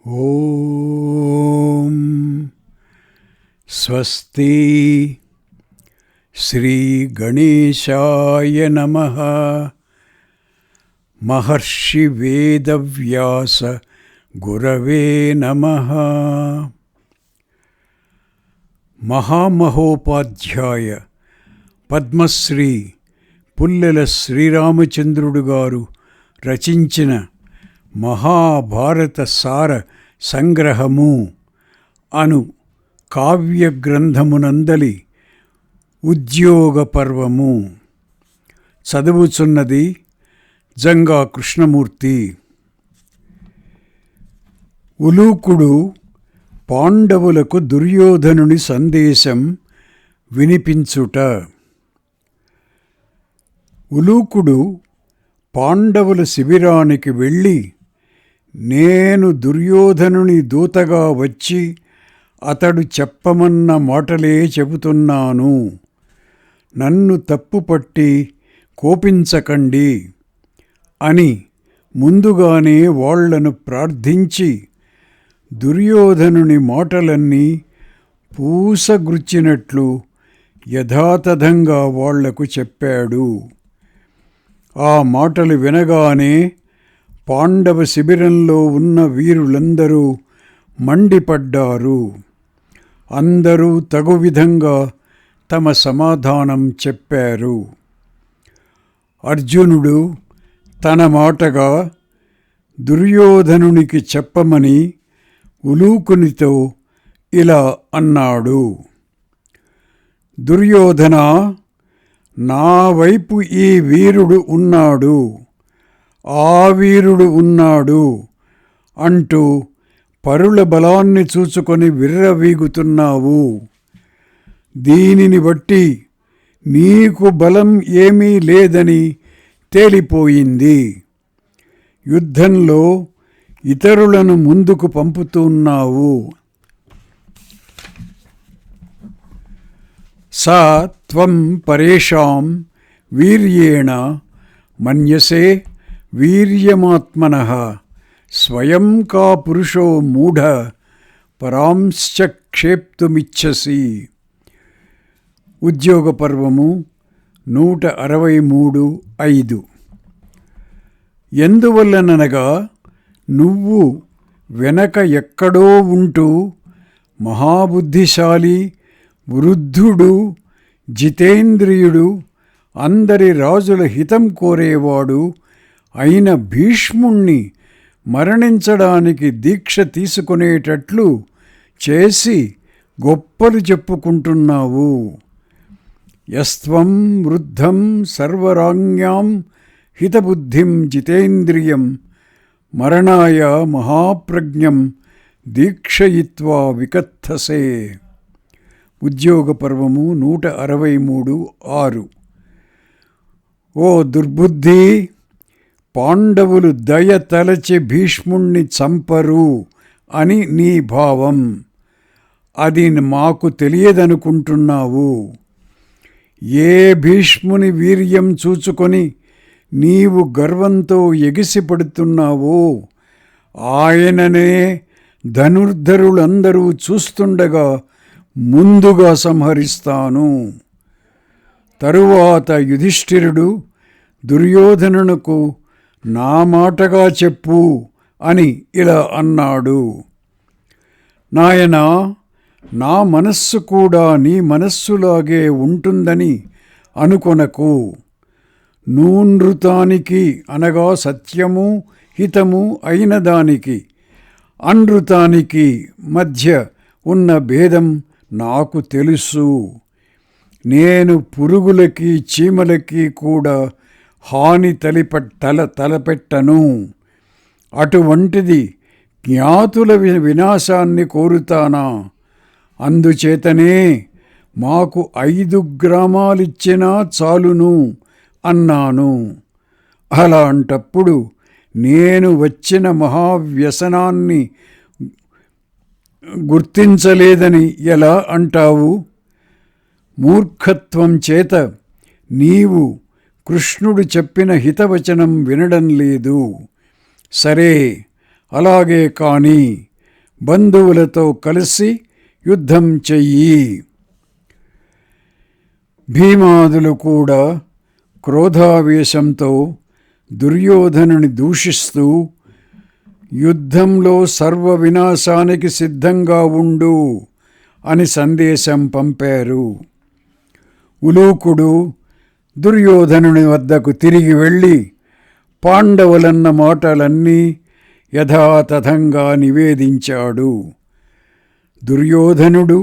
ఓం స్వస్తి శ్రీ గణేశాయ నమః. మహర్షి వేదవ్యాస గురవే నమః. మహామహోపాధ్యాయ పద్మశ్రీ పుల్లెల శ్రీరామచంద్రుడు గారు రచించిన మహాభారత సార సంగ్రహము అను కావ్య గ్రంథమునందలి ఉద్యోగ పర్వము చదువుచున్నది జంగా కృష్ణమూర్తి. ఉలూకుడు పాండవులకు దుర్యోధనుని సందేశం వినిపించుట. ఉలూకుడు పాండవుల శిబిరానికి వెళ్ళి, నేను దుర్యోధనుని దూతగా వచ్చి అతడు చెప్పమన్న మాటలే చెబుతున్నాను, నన్ను తప్పుపట్టి కోపించకండి అని ముందుగానే వాళ్లను ప్రార్థించి దుర్యోధనుని మాటలన్నీ పూసగుచ్చినట్లు యథాతథంగా వాళ్లకు చెప్పాడు. ఆ మాటలు వినగానే పాండవ శిబిరంలో ఉన్న వీరులందరూ మండిపడ్డారు. అందరూ తగు విధంగా తమ సమాధానం చెప్పారు. అర్జునుడు తన మాటగా దుర్యోధనునికి చెప్పమని ఉలూకునితో ఇలా అన్నాడు. దుర్యోధన, నా వైపు ఈ వీరుడు ఉన్నాడు, ఆ వీరుడు ఉన్నాడు అంటూ పరుల బలాన్ని చూచుకొని విర్రవీగుతున్నావు. దీనిని బట్టి నీకు బలం ఏమీ లేదని తేలిపోయింది. యుద్ధంలో ఇతరులను ముందుకు పంపుతున్నావు. సా త్వం పరేషాం వీర్యేణ మన్యసే వీర్యమాత్మనః స్వయం కా పురుషో మూఢ పరాంశ్చ క్షేప్తుమిచ్చసి. ఉద్యోగ పర్వము 163:5. ఎందువల్లననగా నువ్వు వెనక ఎక్కడో ఉంటూ మహాబుద్ధిశాలి, వృద్ధుడు, జితేంద్రియుడు, అందరి రాజుల హితం కోరేవాడు అయిన భీష్ముణ్ణి మరణించడానికి దీక్ష తీసుకునేటట్లు చేసి గొప్పలు చెప్పుకుంటున్నావు. యస్త్వం వృద్ధం సర్వరాజ్ఞాం హితబుద్ధిం జితేంద్రియం మరణాయ మహాప్రజ్ఞం దీక్షయిత్వా వికత్తసే. ఉద్యోగ పర్వము 163:6. ఓ దుర్బుద్ధి, పాండవులు దయ తలచి భీష్ముణ్ణి చంపరు అని నీ భావం. అది మాకు తెలియదనుకుంటున్నావు. ఏ భీష్ముని వీర్యం చూచుకొని నీవు గర్వంతో ఎగిసిపడుతున్నావో ఆయననే ధనుర్ధరులందరూ చూస్తుండగా ముందుగా సంహరిస్తాను. తరువాత యుధిష్ఠిరుడు దుర్యోధనునకు నా మాటగా చెప్పు అని ఇలా అన్నాడు. నాయనా, నా మనస్సు కూడా నీ మనస్సులాగే ఉంటుందని అనుకొనకు. నూనృతానికి అనగా సత్యము హితము అయిన దానికి అనృతానికి మధ్య ఉన్న భేదం నాకు తెలుసు. నేను పురుగులకి చీమలకి కూడా హాని తలపెట్టను. అటువంటిది జ్ఞాతుల వినాశాన్ని కోరుతానా? అందుచేతనే మాకు 5 గ్రామాలిచ్చినా చాలును అన్నాను. అలాంటప్పుడు నేను వచ్చిన మహావ్యసనాన్ని గుర్తించలేదని ఎలా అంటావు? మూర్ఖత్వం చేత నీవు కృష్ణుడు చెప్పిన హితవచనం వినడం లేదు. సరే, అలాగే కాని బంధువులతో కలిసి యుద్ధం చెయ్యి. భీమాదులు కూడా క్రోధావేశంతో దుర్యోధనుని దూషిస్తూ యుద్ధంలో సర్వ వినాశానికి సిద్ధంగా ఉండు అని సందేశం పంపారు. ఉలూకుడు దుర్యోధనుని వద్దకు తిరిగి వెళ్ళి పాండవులన్న మాటలన్నీ యథాతథంగా నివేదించాడు. దుర్యోధనుడు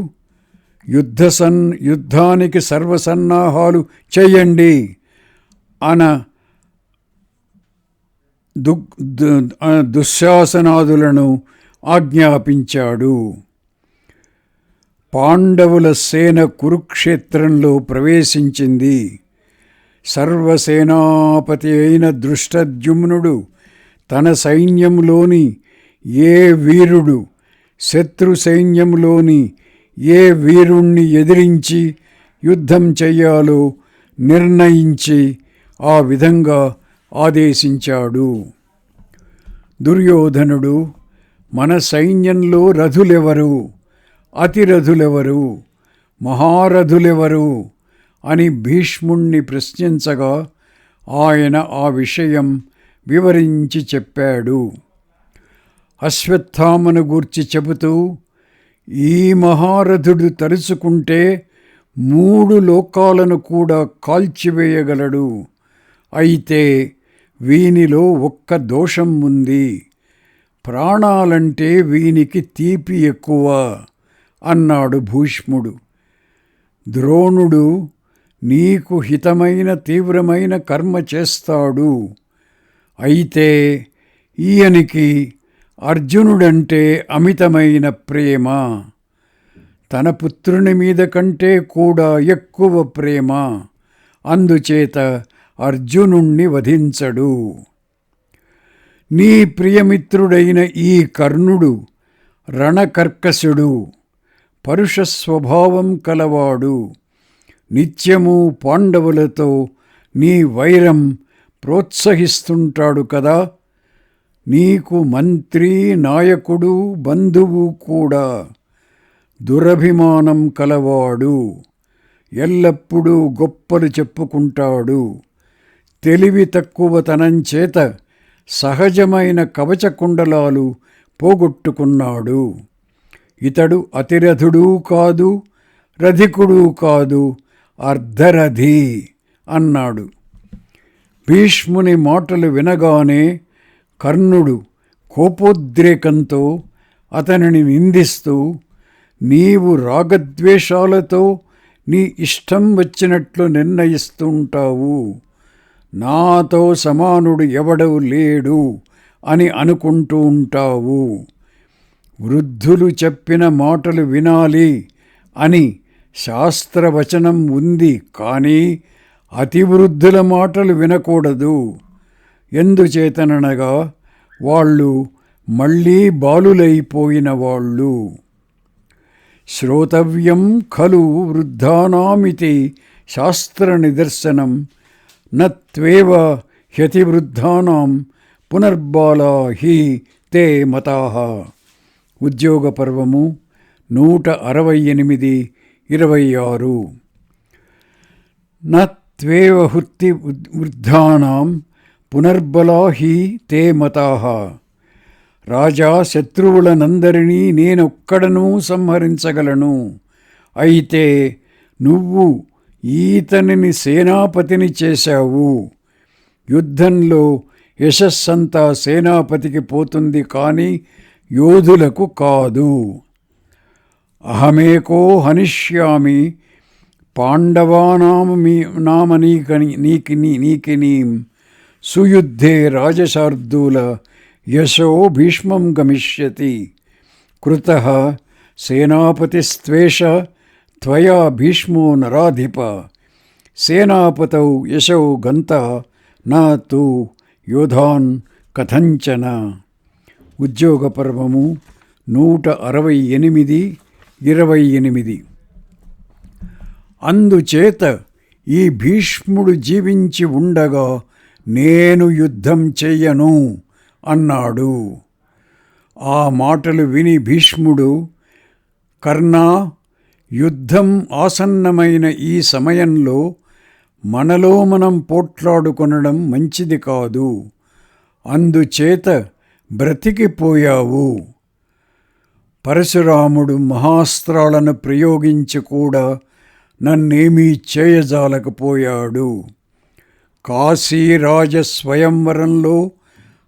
యుద్ధానికి సర్వసన్నాహాలు చెయ్యండి అన దుశ్శాసనాదులను ఆజ్ఞాపించాడు. పాండవుల సేన కురుక్షేత్రంలో ప్రవేశించింది. సర్వసేనాపతి అయిన దృష్టద్యుమ్నుడు తన సైన్యంలోని ఏ వీరుడు శత్రు సైన్యంలోని ఏ వీరుణ్ణి ఎదిరించి యుద్ధం చెయ్యాలో నిర్ణయించి ఆ విధంగా ఆదేశించాడు. దుర్యోధనుడు మన సైన్యంలో రథులెవరు, అతిరథులెవరు, మహారథులెవరు అని భీష్ముణ్ణి ప్రశ్నించగా ఆయన ఆ విషయం వివరించి చెప్పాడు. అశ్వత్థామను గూర్చి చెబుతూ, ఈ మహారథుడు తలుచుకుంటే 3 లోకాలను కూడా కాల్చివేయగలడు. అయితే వీనిలో ఒక్క దోషం ఉంది. ప్రాణాలంటే వీనికి తీపి ఎక్కువ అన్నాడు భీష్ముడు. ద్రోణుడు నీకు హితమైన తీవ్రమైన కర్మ చేస్తాడు. అయితే ఈయనికి అర్జునుడంటే అమితమైన ప్రేమ, తన పుత్రుని మీద కంటే కూడా ఎక్కువ ప్రేమ. అందుచేత అర్జునుణ్ణి వధించడు. నీ ప్రియమిత్రుడైన ఈ కర్ణుడు రణకర్కశుడు, పరుష స్వభావం కలవాడు. నిత్యము పాండవులతో నీ వైరం ప్రోత్సహిస్తుంటాడు కదా. నీకు మంత్రి, నాయకుడు, బంధువు కూడా. దురభిమానం కలవాడు, ఎల్లప్పుడూ గొప్పలు చెప్పుకుంటాడు. తెలివి తక్కువతనం చేత సహజమైన కవచకుండలాలు పోగొట్టుకున్నాడు. ఇతడు అతిరథుడు కాదు, రధికుడు కాదు, అర్ధరథి అన్నాడు. భీష్ముని మాటలు వినగానే కర్ణుడు కోపోద్రేకంతో అతనిని నిందిస్తూ, నీవు రాగద్వేషాలతో నీ ఇష్టం వచ్చినట్లు నిర్ణయిస్తుంటావు. నాతో సమానుడు ఎవడూ లేడు అని అనుకుంటూ ఉంటావు. వృద్ధులు చెప్పిన మాటలు వినాలి అని శాస్త్రవచనం ఉంది, కానీ అతివృద్ధుల మాటలు వినకూడదు. ఎందుచేతననగా వాళ్ళు మళ్ళీ బాలులైపోయిన వాళ్ళు. శ్రోతవ్యం ఖలు వృద్ధానామితి శాస్త్రనిదర్శనం నత్వేవ హ్యతివృద్ధానాం పునర్బాలా హి తే మతాః. ఉద్యోగ పర్వము 168:26. నత్వేవ హృత్తి వృద్ధానాం పునర్బలా హి తే మతాః. రాజా, శత్రువులనందరినీ నేనొక్కడనూ సంహరించగలను. అయితే నువ్వు ఈతనిని సేనాపతిని చేశావు. యుద్ధంలో యశస్సంతా సేనాపతికి పోతుంది, కానీ యోధులకు కాదు. అహమేకో హనిష్యామి పాండవానామనీకినీం సుయుద్ధే రాజశార్దూల యశో భీష్మం గమిష్యతి. కృతః సేనాపతిస్త్వేష త్వయా భీష్మో నరాధిప. సేనాపతౌ యశో గంత నా తు యోధాన్ కథంచన. ఉద్యోగ పర్వము 168:28. అందుచేత ఈ భీష్ముడు జీవించి ఉండగా నేను యుద్ధం చెయ్యను అన్నాడు. ఆ మాటలు విని భీష్ముడు, కర్ణా, యుద్ధం ఆసన్నమైన ఈ సమయంలో మనలో మనం పోట్లాడుకొనడం మంచిది కాదు. అందుచేత బ్రతికిపోయావు. పరశురాముడు మహాస్త్రాలను ప్రయోగించి కూడా నన్నేమీ చేయజాలకపోయాడు. కాశీరాజ స్వయంవరంలో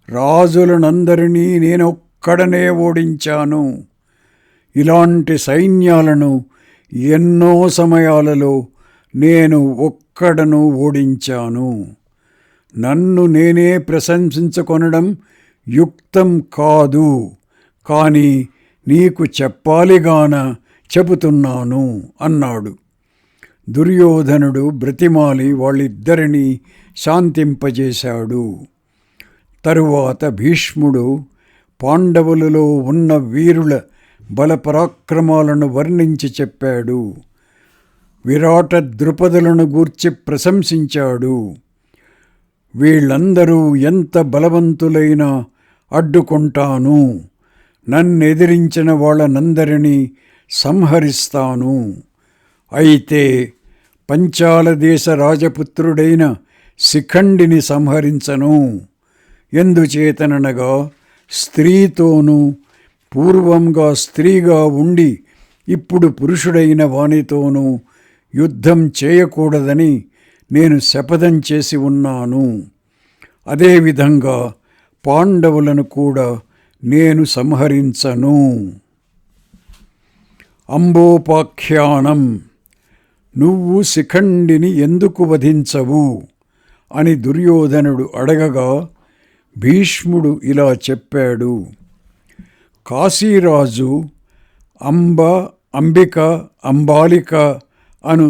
రాజులనందరినీ నేనొక్కడనే ఓడించాను. ఇలాంటి సైన్యాలను ఎన్నో సమయాలలో నేను ఒక్కడను ఓడించాను. నన్ను నేనే ప్రశంసించుకొనడం యుక్తం కాదు, కానీ నీకు చెప్పాలిగాన చెబుతున్నాను అన్నాడు. దుర్యోధనుడు బ్రతిమాలి వాళ్ళిద్దరినీ శాంతింపజేశాడు. తరువాత భీష్ముడు పాండవులలో ఉన్న వీరుల బలపరాక్రమాలను వర్ణించి చెప్పాడు. విరాట ద్రుపదులను గూర్చి ప్రశంసించాడు. వీళ్ళందరూ ఎంత బలవంతులైనా అడ్డుకుంటాను, నన్నెదిరించిన వాళ్ళనందరినీ సంహరిస్తాను. అయితే పంచాల దేశ రాజపుత్రుడైన శిఖండిని సంహరించను. ఎందుచేతననగా స్త్రీతోనూ పూర్వంగా స్త్రీగా ఉండి ఇప్పుడు పురుషుడైన వానితోనూ యుద్ధం చేయకూడదని నేను శపథం చేసి ఉన్నాను. అదేవిధంగా పాండవులను కూడా నేను సంహరించను. అంబోపాఖ్యానం. నువ్వు శిఖండిని ఎందుకు వధించవు అని దుర్యోధనుడు అడగగా భీష్ముడు ఇలా చెప్పాడు. కాశీరాజు అంబిక, అంబాలిక అను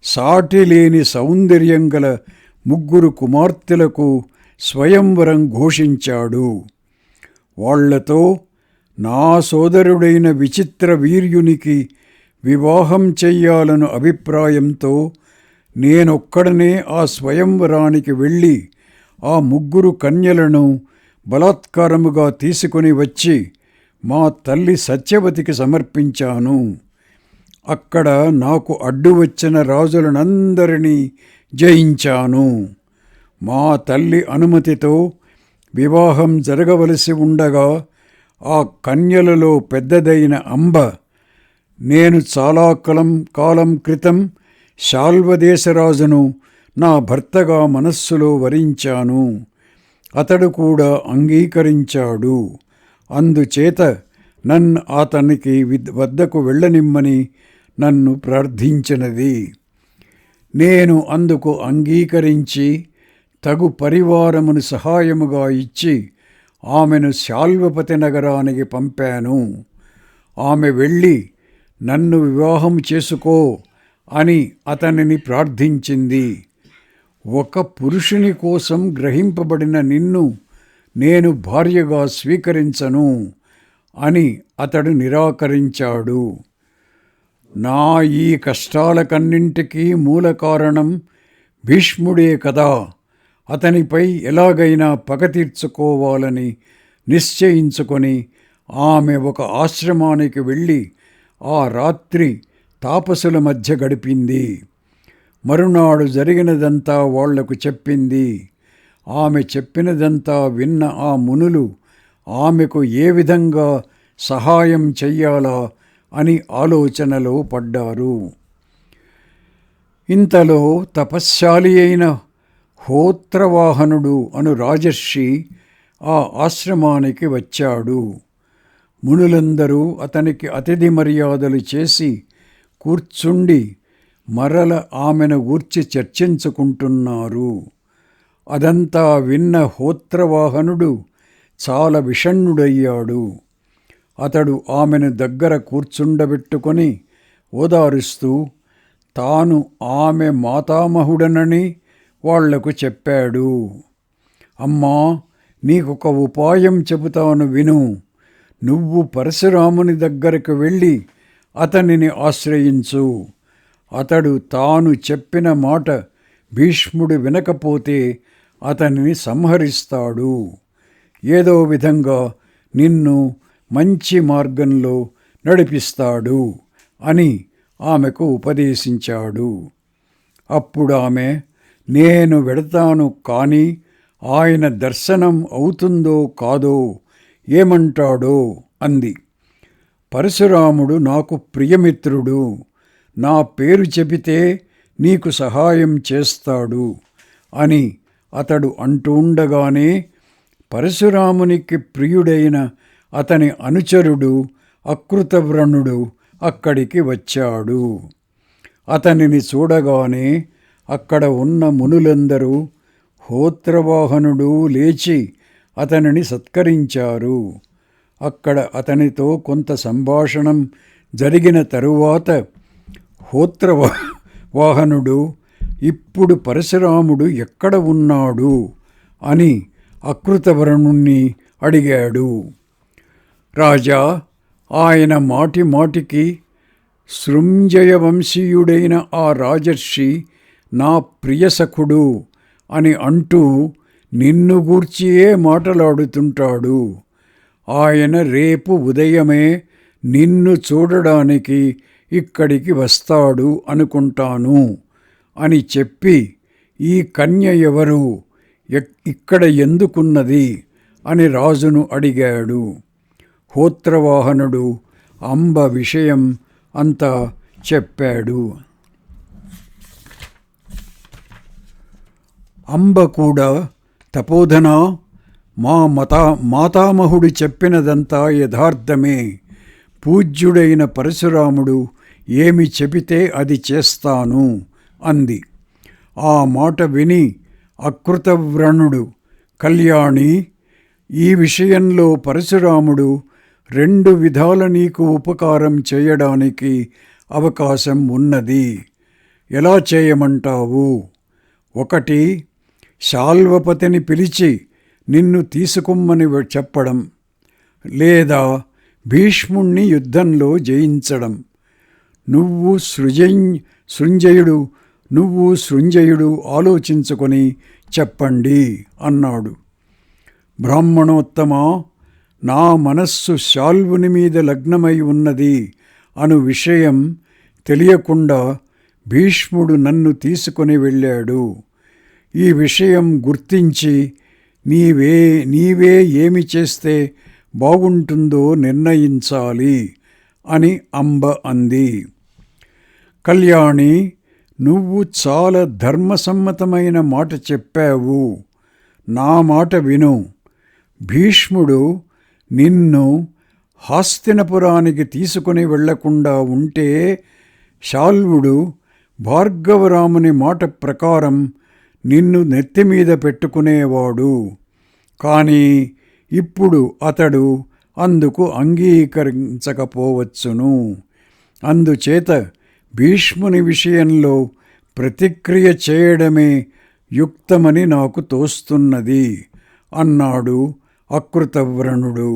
సాటిలేని సౌందర్యం గల 3 కుమార్తెలకు స్వయంవరం ఘోషించాడు. వాళ్లతో నా సోదరుడైన విచిత్ర వీర్యునికి వివాహం చెయ్యాలను అభిప్రాయంతో నేనొక్కడనే ఆ స్వయంవరానికి వెళ్ళి ఆ 3 కన్యలను బలాత్కారముగా తీసుకొని వచ్చి మా తల్లి సత్యవతికి సమర్పించాను. అక్కడ నాకు అడ్డు వచ్చిన రాజులనందరినీ జయించాను. మా తల్లి అనుమతితో వివాహం జరగవలసి ఉండగా ఆ కన్యలలో పెద్దదైన అంబ నేను చాలా కాలం క్రితం శాల్వదేశరాజును నా భర్తగా మనస్సులో వరించాను. అతడు కూడా అంగీకరించాడు. అందుచేత నన్ను అతనికి వద్దకు వెళ్ళనిమ్మని నన్ను ప్రార్థించినది. నేను అందుకు అంగీకరించి తగు పరివారమును సహాయముగా ఇచ్చి ఆమెను శాల్వపతి నగరానికి పంపాను. ఆమె వెళ్ళి నన్ను వివాహం చేసుకో అని అతనిని ప్రార్థించింది. ఒక పురుషుని కోసం గ్రహింపబడిన నిన్ను నేను భార్యగా స్వీకరించను అని అతడు నిరాకరించాడు. నా ఈ కష్టాలకన్నింటికీ మూల కారణం భీష్ముడే కదా. అతనిపై ఎలాగైనా పగ తీర్చుకోవాలని నిశ్చయించుకొని ఆమె ఒక ఆశ్రమానికి వెళ్ళి ఆ రాత్రి తాపసుల మధ్య గడిపింది. మరునాడు జరిగినదంతా వాళ్లకు చెప్పింది. ఆమె చెప్పినదంతా విన్న ఆ మునులు ఆమెకు ఏ విధంగా సహాయం చెయ్యాలా అని ఆలోచనలో పడ్డారు. ఇంతలో తపశ్శాలి అయిన హోత్రవాహనుడు అను రాజర్షి ఆ ఆశ్రమానికి వచ్చాడు. మునులందరూ అతనికి అతిథి మర్యాదలు చేసి కూర్చుండి మరల ఆమెను గూర్చి చర్చించుకుంటున్నారు. అదంతా విన్న హోత్రవాహనుడు చాలా విషణ్ణుడయ్యాడు. అతడు ఆమెను దగ్గర కూర్చుండబెట్టుకొని ఓదారుస్తూ తాను ఆమె మాతామహుడనని వాళ్లకు చెప్పాడు. అమ్మా, నీకొక ఉపాయం చెబుతాను విను. నువ్వు పరశురాముని దగ్గరకు వెళ్ళి అతనిని ఆశ్రయించు. అతడు తాను చెప్పిన మాట భీష్ముడు వినకపోతే అతనిని సంహరిస్తాడు. ఏదో విధంగా నిన్ను మంచి మార్గంలో నడిపిస్తాడు అని ఆమెకు ఉపదేశించాడు. అప్పుడు ఆమె, నేను వెడతాను, కానీ ఆయన దర్శనం అవుతుందో కాదో ఏమంటాడో అంది. పరశురాముడు నాకు ప్రియమిత్రుడు, నా పేరు చెబితే నీకు సహాయం చేస్తాడు అని అతడు అంటుండగానే పరశురామునికి ప్రియుడైన అతని అనుచరుడు అకృతవ్రణుడు అక్కడికి వచ్చాడు. అతనిని చూడగానే అక్కడ ఉన్న మునులందరూ హోత్రవాహనుడు లేచి అతనిని సత్కరించారు. అక్కడ అతనితో కొంత సంభాషణం జరిగిన తరువాత హోత్రవాహనుడు, ఇప్పుడు పరశురాముడు ఎక్కడ ఉన్నాడు అని అకృతవ్రణుణ్ణి అడిగాడు. రాజా, ఆయన మాటి మాటికి సృంజయ వంశీయుడైన ఆ రాజర్షి నా ప్రియసఖుడు అని అంటూ నిన్ను గూర్చియే మాటలాడుతుంటాడు. ఆయన రేపు ఉదయమే నిన్ను చూడడానికి ఇక్కడికి వస్తాడు అనుకుంటాను అని చెప్పి, ఈ కన్య ఎవరు, ఇక్కడ ఎందుకున్నది అని రాజును అడిగాడు. హోత్రవాహనుడు అంబ విషయం అంతా చెప్పాడు. అంబ కూడా, తపోధన, మా మాతామహుడు చెప్పినదంతా యథార్థమే. పూజ్యుడైన పరశురాముడు ఏమి చెబితే అది చేస్తాను అంది. ఆ మాట విని అకృతవ్రణుడు, కళ్యాణి, ఈ విషయంలో పరశురాముడు 2 విధాల నీకు ఉపకారం చేయడానికి అవకాశం ఉన్నది. ఎలా చేయమంటావు? 1, శాల్వపతిని పిలిచి నిన్ను తీసుకుమ్మని చెప్పడం, లేదా భీష్ముణ్ణి యుద్ధంలో జయించడం. నువ్వు సృంజయుడు ఆలోచించుకొని చెప్పండి అన్నాడు. బ్రాహ్మణోత్తమా, నా మనస్సు శాల్వుని మీద లగ్నమై ఉన్నది అను విషయం తెలియకుండా భీష్ముడు నన్ను తీసుకొని వెళ్ళాడు. ఈ విషయం గుర్తించి నీవే ఏమి చేస్తే బాగుంటుందో నిర్ణయించాలి అని అంబ అంది. కళ్యాణి, నువ్వు చాలా ధర్మసమ్మతమైన మాట చెప్పావు. నా మాట విను. భీష్ముడు నిన్ను హాస్తినపురానికి తీసుకుని వెళ్లకుండా ఉంటే శాల్వుడు భార్గవరాముని మాట ప్రకారం నిన్ను నెత్తిమీద పెట్టుకునేవాడు. కానీ ఇప్పుడు అతడు అందుకు అంగీకరించకపోవచ్చును. అందుచేత భీష్ముని విషయంలో ప్రతిక్రియ చేయడమే యుక్తమని నాకు తోస్తున్నది అన్నాడు అకృతవ్రణుడు.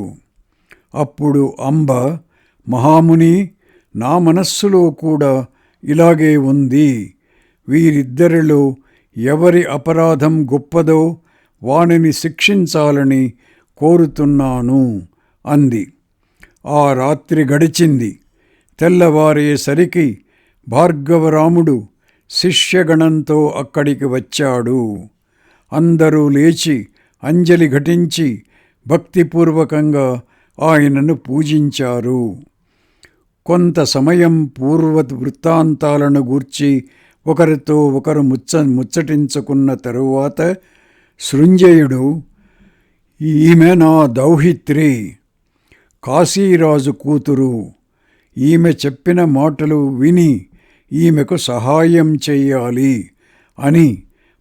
అప్పుడు అంబ, మహాముని, నా మనస్సులో కూడా ఇలాగే ఉంది. వీరిద్దరిలో ఎవరి అపరాధం గొప్పదో వానిని శిక్షించాలని కోరుతున్నాను అంది. ఆ రాత్రి గడిచింది. తెల్లవారేసరికి భార్గవరాముడు శిష్యగణంతో అక్కడికి వచ్చాడు. అందరూ లేచి అంజలి ఘటించి భక్తిపూర్వకంగా ఆయనను పూజించారు. కొంత సమయం పూర్వ వృత్తాంతాలను గూర్చి ఒకరితో ఒకరు ముచ్చటించుకున్న తరువాత సృంజయుడు, ఈమె నా దౌహిత్రి, కాశీరాజు కూతురు. ఈమె చెప్పిన మాటలు విని ఈమెకు సహాయం చెయ్యాలి అని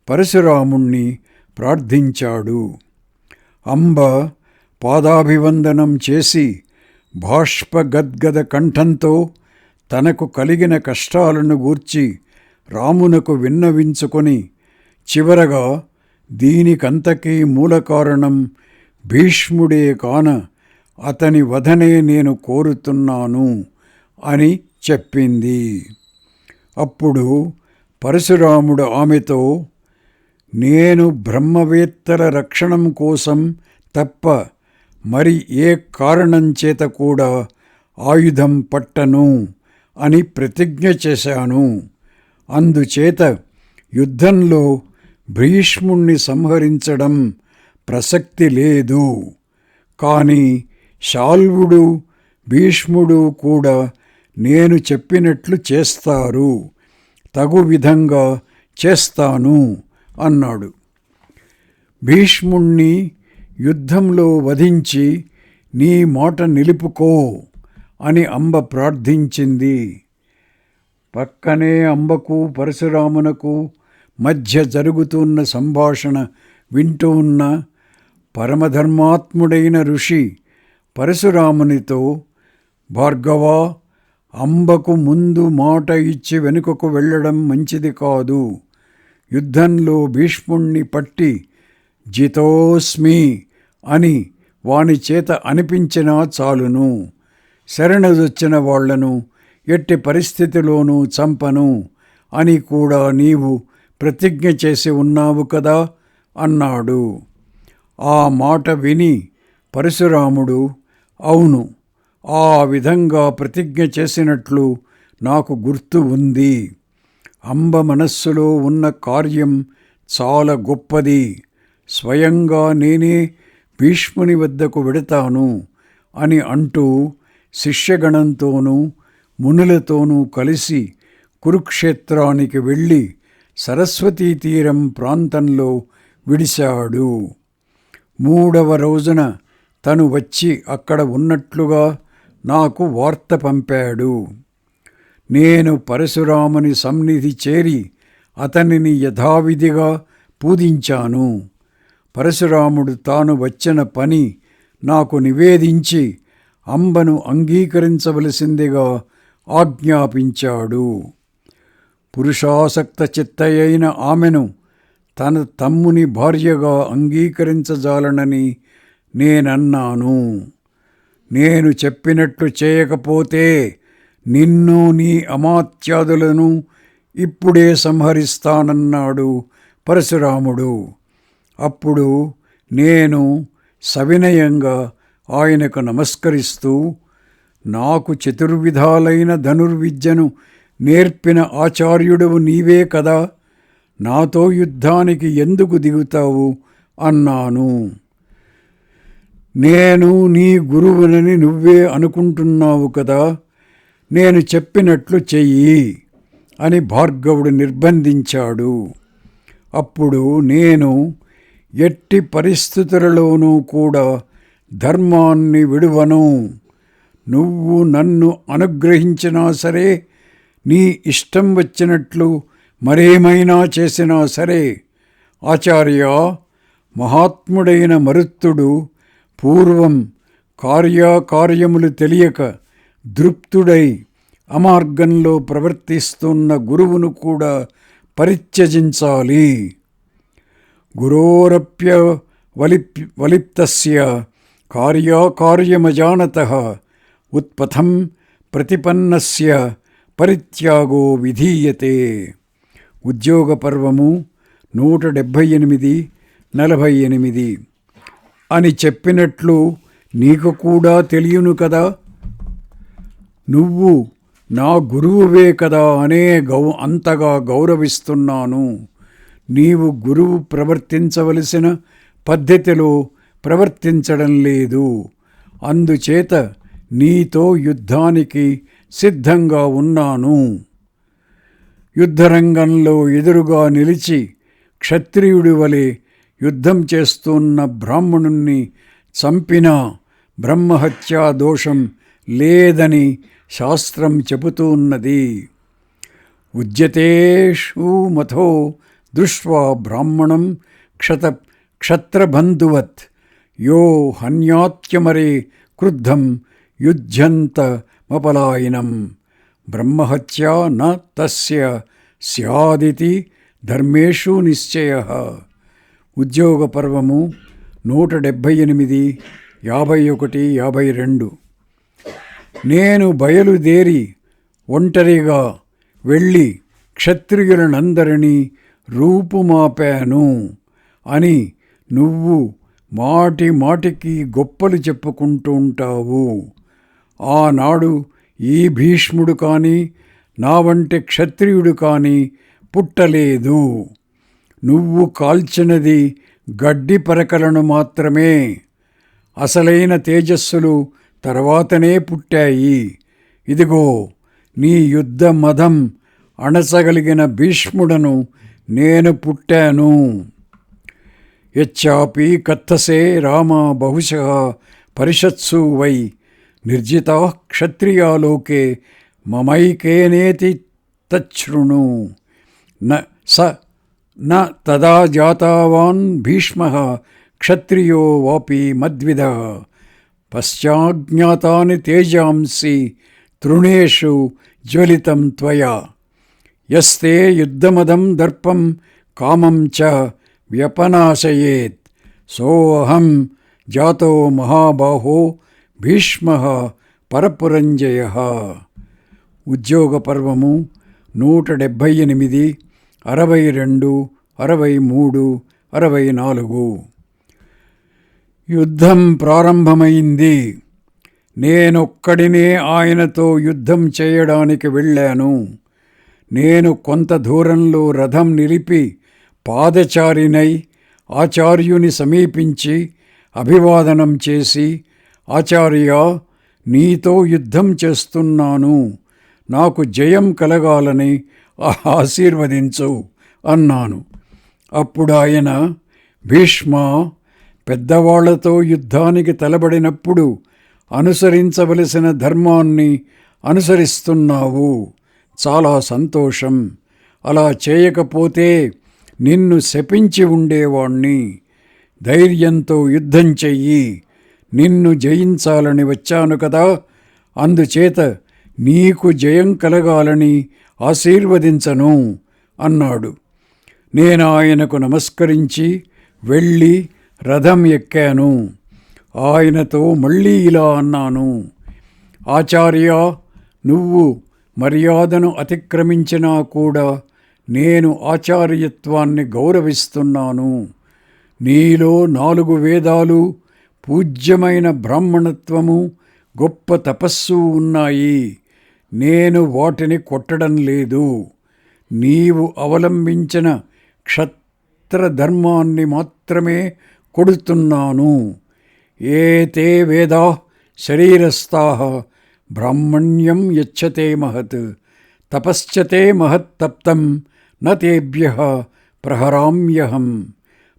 పరశురాముణ్ణి ప్రార్థించాడు. అంబ పాదాభివందనం చేసి బాష్పగద్గద కంఠంతో తనకు కలిగిన కష్టాలను గూర్చి రామునకు విన్నవించుకొని, చివరగా దీనికంతకీ మూల కారణం భీష్ముడే కాన అతని వధనే నేను కోరుతున్నాను అని చెప్పింది. అప్పుడు పరశురాముడు ఆమెతో, నేను బ్రహ్మవేత్తల రక్షణం కోసం తప్ప మరి ఏ కారణం చేత కూడా ఆయుధం పట్టను అని ప్రతిజ్ఞ చేశాను. అందుచేత యుద్ధంలో భీష్ముణ్ణి సంహరించడం ప్రసక్తి లేదు. కానీ శాల్వుడు, భీష్ముడు కూడా నేను చెప్పినట్లు చేస్తారు, తగు విధంగా చేస్తాను అన్నాడు. భీష్ముణ్ణి యుద్ధంలో వధించి నీ మాట నిలుపుకో అని అంబ ప్రార్థించింది. పక్కనే అంబకు పరశురామునకు మధ్య జరుగుతున్న సంభాషణ వింటూ ఉన్న పరమధర్మాత్ముడైన ఋషి పరశురామునితో, భార్గవా, అంబకు ముందు మాట ఇచ్చి వెనుకకు వెళ్ళడం మంచిది కాదు. యుద్ధంలో భీష్ముణ్ణి పట్టి జితోస్మి అని వాని చేత అనిపించినా చాలును. శరణుదొచ్చిన వాళ్లను ఎట్టి పరిస్థితిలోనూ చంపను అని కూడా నీవు ప్రతిజ్ఞ చేసి ఉన్నావు కదా అన్నాడు. ఆ మాట విని పరశురాముడు, అవును, ఆ విధంగా ప్రతిజ్ఞ చేసినట్లు నాకు గుర్తు ఉంది. అంబ మనస్సులో ఉన్న కార్యం చాలా గొప్పది. స్వయంగా నేనే భీష్ముని వద్దకు వెడతాను అని అంటూ శిష్యగణంతోనూ మునులతోనూ కలిసి కురుక్షేత్రానికి వెళ్ళి సరస్వతీ తీరం ప్రాంతంలో విడిశాడు. 3వ రోజున తను వచ్చి అక్కడ ఉన్నట్లుగా నాకు వార్త పంపాడు. నేను పరశురాముని సన్నిధి చేరి అతనిని యథావిధిగా పూజించాను. పరశురాముడు తాను వచ్చిన పని నాకు నివేదించి అంబను అంగీకరించవలసిందిగా ఆజ్ఞాపించాడు. పురుషాసక్త చిత్తయైన ఆమెను తన తమ్ముని భార్యగా అంగీకరించజాలనని నేనన్నాను. నేను చెప్పినట్లు చేయకపోతే నిన్ను నీ అమాత్యాదులను ఇప్పుడే సంహరిస్తానన్నాడు పరశురాముడు. అప్పుడు నేను సవినయంగా ఆయనకు నమస్కరిస్తూ, నాకు చతుర్విధాలైన ధనుర్విద్యను నేర్పిన ఆచార్యుడవు నీవే కదా, నాతో యుద్ధానికి ఎందుకు దిగుతావు అన్నాను. నేను నీ గురువునని నువ్వే అనుకుంటున్నావు కదా, నేను చెప్పినట్లు చెయ్యి అని భార్గవుడు నిర్బంధించాడు. అప్పుడు నేను ఎట్టి పరిస్థితులలోనూ కూడా ధర్మాన్ని విడువను. నువ్వు నన్ను అనుగ్రహించినా సరే, నీ ఇష్టం వచ్చినట్లు మరేమైనా చేసినా సరే, ఆచార్య, మహాత్ముడైన మరుత్తుడు పూర్వం కార్యములు తెలియక దృప్తుడై అమార్గంలో ప్రవర్తిస్తున్న గురువును కూడా పరిత్యజించాలి. గురోరప్య వలిప్తస్య కార్యమజానతః ఉత్పథం ప్రతిపన్నస్య పరిత్యాగో విధీయతే. ఉద్యోగ పర్వము 178:48 అని చెప్పినట్లు నీకు కూడా తెలియను కదా. నువ్వు నా గురువువే కదా అనే అంతగా గౌరవిస్తున్నాను. నీవు గురువు ప్రవర్తించవలసిన పద్ధతిలో ప్రవర్తించడం లేదు. అందుచేత నీతో యుద్ధానికి సిద్ధంగా ఉన్నాను. యుద్ధరంగంలో ఎదురుగా నిలిచి క్షత్రియుడి వలె యుద్ధం చేస్తున్న బ్రాహ్మణుణ్ణి చంపినా బ్రహ్మహత్యా దోషం లేదని శాస్త్రం చెబుతూ ఉన్నది. ఉజ్యతేషు మథో దృష్ట్వా బ్రాహ్మణం క్షత్రబంధువత్ యో హన్యాత్యమరే క్రుద్ధం యుధ్యంతమపలాయనం బ్రహ్మహత్యా న తస్య స్యాదితి ధర్మేషు నిశ్చయః. ఉద్యోగ పర్వము 178:51-52. నేను బయలుదేరి ఒంటరిగా వెళ్ళి క్షత్రియులనందరినీ రూపుమాపాను అని నువ్వు మాటి మాటికి గొప్పలు చెప్పుకుంటూ ఉంటావు. ఆనాడు ఈ భీష్ముడు కానీ నా వంటి క్షత్రియుడు కానీ పుట్టలేదు. నువ్వు కాల్చినది గడ్డి పరకలను మాత్రమే. అసలైన తేజస్సులు తర్వాతనే పుట్టాయి. ఇదిగో నీ యుద్ధ మదం అణచగలిగిన భీష్ముడను నేను పుట్టాను. యచ్చాపి కత్తసే రామ బహుశః పరిషత్సు వై నిర్జితాః క్షత్రియాలోకే మమైకేనేతి తచ్ఛృణు. న తదా జాతావాన్ భీష్మః క్షత్రియో వాపి మద్విదః పశ్చాజ్ఞాతాని తేజాంసి తృణేషు జ్వలితం త్వయా. యస్తే యుద్ధమదం దర్పం కామం చ వ్యపనాశయేత్ సోऽహం జాతో మహాబాహో భీష్మః పరపురంజయః. ఉద్యోగ పర్వము 178, 62, 63, 64. యుద్ధం ప్రారంభమైంది. నేనొక్కడినే ఆయనతో యుద్ధం చేయడానికి వెళ్ళాను. నేను కొంత దూరంలో రథం నిలిపి పాదచారినై ఆచార్యుని సమీపించి అభివాదనం చేసి, ఆచార్య, నీతో యుద్ధం చేస్తున్నాను, నాకు జయం కలగాలని ఆశీర్వదించు అన్నాను. అప్పుడు ఆయన, భీష్మ, పెద్దవాళ్లతో యుద్ధానికి తలబడినప్పుడు అనుసరించవలసిన ధర్మాన్ని అనుసరిస్తున్నావు. చాలా సంతోషం. అలా చేయకపోతే నిన్ను శపించి ఉండేవాణ్ణి. ధైర్యంతో యుద్ధం చెయ్యి. నిన్ను జయించాలని వచ్చాను కదా, అందుచేత నీకు జయం కలగాలని ఆశీర్వదించను అన్నాడు. నేను ఆయనకు నమస్కరించి వెళ్ళి రథం ఎక్కాను. ఆయనతో మళ్ళీ ఇలా అన్నాను, ఆచార్య, నువ్వు మర్యాదను అతిక్రమించినా కూడా నేను ఆచార్యత్వాన్ని గౌరవిస్తున్నాను. నీలో 4 వేదాలు, పూజ్యమైన బ్రాహ్మణత్వము, గొప్ప తపస్సు ఉన్నాయి. నేను వాటిని కొట్టడం లేదు. నీవు అవలంబించిన క్షత్రధర్మాన్ని మాత్రమే కొడుతున్నాను. ఏతే వేదా శరీరస్థాః బ్రాహ్మణ్యం యచ్చతే మహత్ తపశ్చతే మహత్తప్తం న తేభ్యః ప్రహరామ్యహం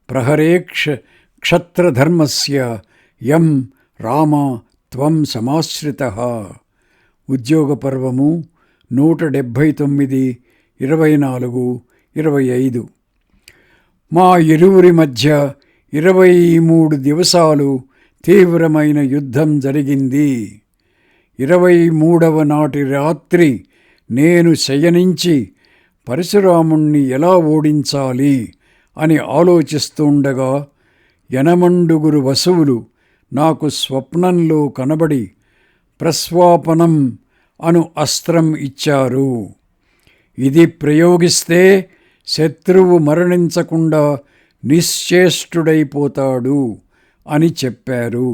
ప్రహరే క్షత్రధర్మస్య యం రామ త్వం సమాశ్రితః. ఉద్యోగ పర్వము 179, 24, 25. మా ఇరువురి మధ్య 23 దివసాలు తీవ్రమైన యుద్ధం జరిగింది. 23వ నాటి రాత్రి నేను శయనించి పరశురాముణ్ణి ఎలా ఓడించాలి అని ఆలోచిస్తుండగా యనమండుగురు వసువులు నాకు స్వప్నంలో కనబడి ప్రస్వాపనం అను అస్త్రం ఇచ్చారు. ఇది ప్రయోగిస్తే శత్రువు మరణించకుండా నిశ్చేష్టుడైపోతాడు అని చెప్పారు.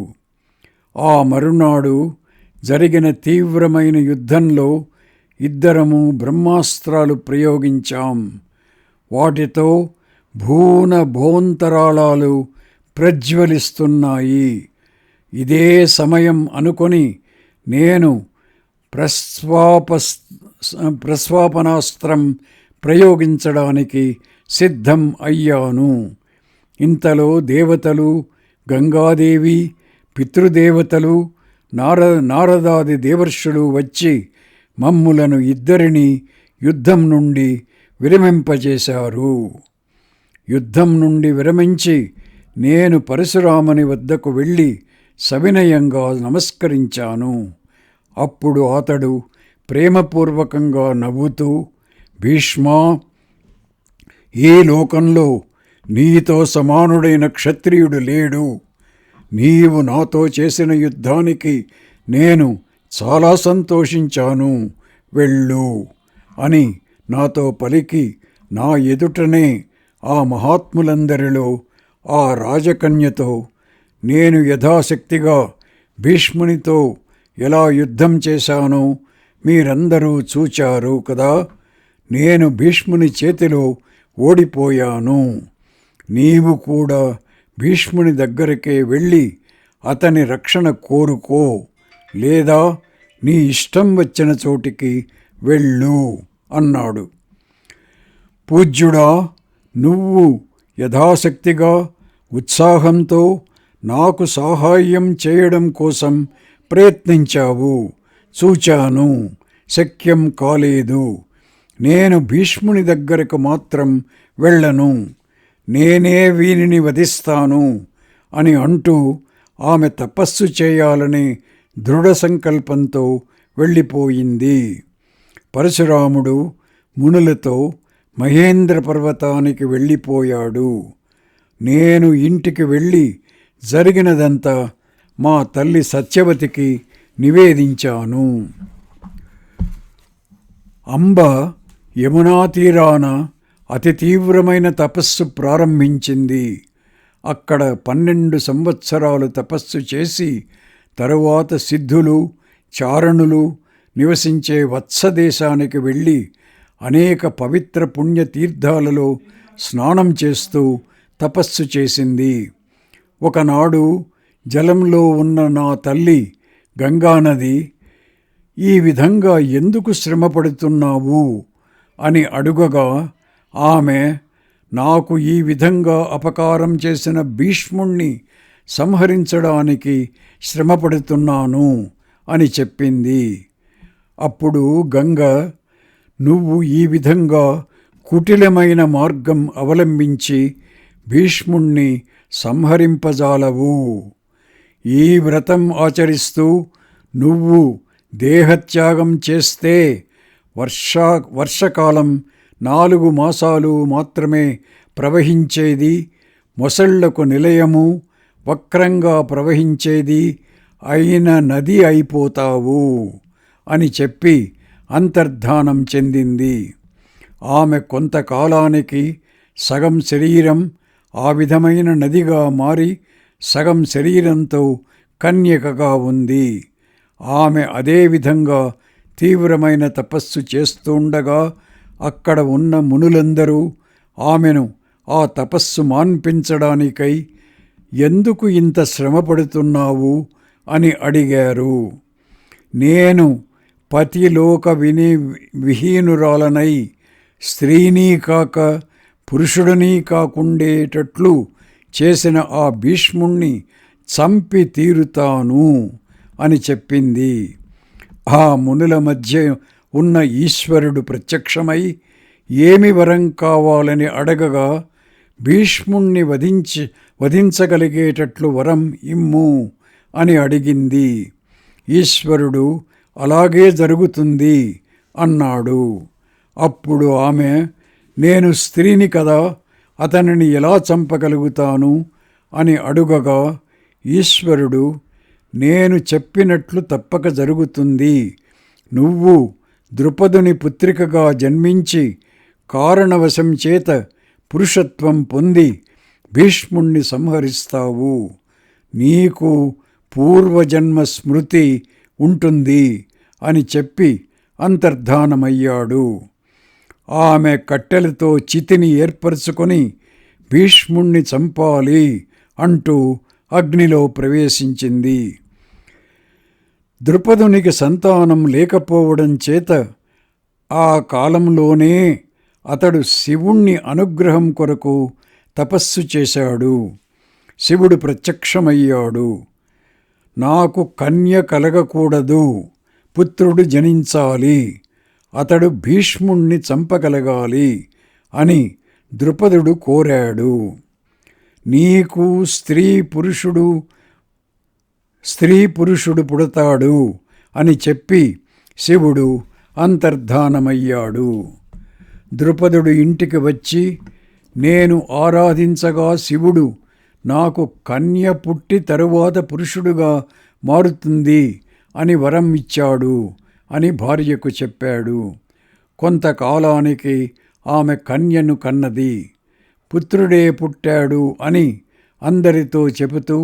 ఆ మరునాడు జరిగిన తీవ్రమైన యుద్ధంలో ఇద్దరము బ్రహ్మాస్త్రాలు ప్రయోగించాం. వాటితో భోంతరాళాలు ప్రజ్వలిస్తున్నాయి. ఇదే సమయం అనుకొని నేను ప్రస్వాపనాస్త్రం ప్రయోగించడానికి సిద్ధం అయ్యాను. ఇంతలో దేవతలు, గంగాదేవి, పితృదేవతలు, నారదాది దేవర్షులు వచ్చి మమ్ములను ఇద్దరిని యుద్ధం నుండి విరమింపజేశారు. యుద్ధం నుండి విరమించి నేను పరశురాముని వద్దకు వెళ్ళి సవినయంగా నమస్కరించాను. అప్పుడు అతడు ప్రేమపూర్వకంగా నవ్వుతూ, భీష్మా, ఈ లోకంలో నీతో సమానుడైన క్షత్రియుడు లేడు. నీవు నాతో చేసిన యుద్ధానికి నేను చాలా సంతోషించాను, వెళ్ళు అని నాతో పలికి నా ఎదుటనే ఆ మహాత్ములందరిలో ఆ రాజకన్యతో నేను యథాశక్తిగా భీష్మునితో ఎలా యుద్ధం చేశానో మీరందరూ చూచారు కదా. నేను భీష్ముని చేతిలో ఓడిపోయాను. నీవు కూడా భీష్ముని దగ్గరికే వెళ్ళి అతని రక్షణ కోరుకో, లేదా నీ ఇష్టం వచ్చిన చోటికి వెళ్ళు అన్నాడు. పూజ్యుడా, నువ్వు యథాశక్తిగా ఉత్సాహంతో నాకు సహాయం చేయడం కోసం ప్రయత్నించావు. చూచాను, శక్యం కాలేదు. నేను భీష్ముని దగ్గరకు మాత్రం వెళ్ళను, నేనే వీనిని వధిస్తాను అని అంటూ ఆమె తపస్సు చేయాలని దృఢ సంకల్పంతో వెళ్ళిపోయింది. పరశురాముడు మునులతో మహేంద్ర పర్వతానికి వెళ్ళిపోయాడు. నేను ఇంటికి వెళ్ళి జరిగినదంతా మా తల్లి సత్యవతికి నివేదించాను. అంబ యమునా తీరాన అతి తీవ్రమైన తపస్సు ప్రారంభించింది. అక్కడ 12 సంవత్సరాలు తపస్సు చేసి తరువాత సిద్ధులు, చారణులు నివసించే వత్సదేశానికి వెళ్ళి అనేక పవిత్ర పుణ్యతీర్థాలలో స్నానం చేస్తూ తపస్సు చేసింది. ఒకనాడు జలంలో ఉన్న నా తల్లి గంగానది, ఈ విధంగా ఎందుకు శ్రమపడుతున్నావు అని అడుగగా ఆమె, నాకు ఈ విధంగా అపకారం చేసిన భీష్ముణ్ణి సంహరించడానికి శ్రమపడుతున్నాను అని చెప్పింది. అప్పుడు గంగ, నువ్వు ఈ విధంగా కుటిలమైన మార్గం అవలంబించి భీష్ముణ్ణి సంహరింపజాలవు. ఈ వ్రతం ఆచరిస్తూ నువ్వు దేహత్యాగం చేస్తే వర్షకాలం 4 మాసాలు మాత్రమే ప్రవహించేది, మొసళ్లకు నిలయము, వక్రంగా ప్రవహించేది అయిన నది అయిపోతావు అని చెప్పి అంతర్ధానం చెందింది. ఆమె కొంతకాలానికి సగం శరీరం ఆ విధమైన నదిగా మారి సగం శరీరంతో కన్యకగా ఉంది. ఆమె అదేవిధంగా తీవ్రమైన తపస్సు చేస్తుండగా అక్కడ ఉన్న మునులందరూ ఆమెను ఆ తపస్సు మాన్పించడానికై ఎందుకు ఇంత శ్రమపడుతున్నావు అని అడిగారు. నేను పతిలోక విహీనురాలనై స్త్రీనీ కాక పురుషుడినీ కాకుండేటట్లు చేసిన ఆ భీష్ముణ్ణి చంపి తీరుతాను అని చెప్పింది. ఆ మునుల మధ్య ఉన్న ఈశ్వరుడు ప్రత్యక్షమై ఏమి వరం కావాలని అడగగా, భీష్ముణ్ణి వధించగలిగేటట్లు వరం ఇమ్ము అని అడిగింది. ఈశ్వరుడు అలాగే జరుగుతుంది అన్నాడు. అప్పుడు ఆమె, నేను స్త్రీని కదా, అతనిని ఎలా చంపగలుగుతాను అని అడుగగా ఈశ్వరుడు, నేను చెప్పినట్లు తప్పక జరుగుతుంది. నువ్వు ద్రుపదుని పుత్రికగా జన్మించి కారణవశం చేత పురుషత్వం పొంది భీష్ముణ్ణి సంహరిస్తావు. నీకు పూర్వజన్మ స్మృతి ఉంటుంది అని చెప్పి అంతర్ధానమయ్యాడు. ఆమె కట్టెలతో చితిని ఏర్పరచుకొని భీష్ముణ్ణి చంపాలి అంటూ అగ్నిలో ప్రవేశించింది. ద్రుపదునికి సంతానం లేకపోవడం చేత ఆ కాలంలోనే అతడు శివుణ్ణి అనుగ్రహం కొరకు తపస్సు చేశాడు. శివుడు ప్రత్యక్షమయ్యాడు. నాకు కన్య కలగకూడదు, పుత్రుడు జనించాలి, అతడు భీష్ముణ్ణి చంపగలగాలి అని ద్రుపదుడు కోరాడు. నీకు స్త్రీ పురుషుడు పుడతాడు అని చెప్పి శివుడు అంతర్ధానమయ్యాడు. ద్రుపదుడు ఇంటికి వచ్చి, నేను ఆరాధించగా శివుడు నాకు కన్య పుట్టి తరువాత పురుషుడుగా మారుతుంది అని వరం ఇచ్చాడు అని భార్యకు చెప్పాడు. కొంతకాలానికి ఆమె కన్యను కన్నది. పుత్రుడే పుట్టాడు అని అందరితో చెబుతూ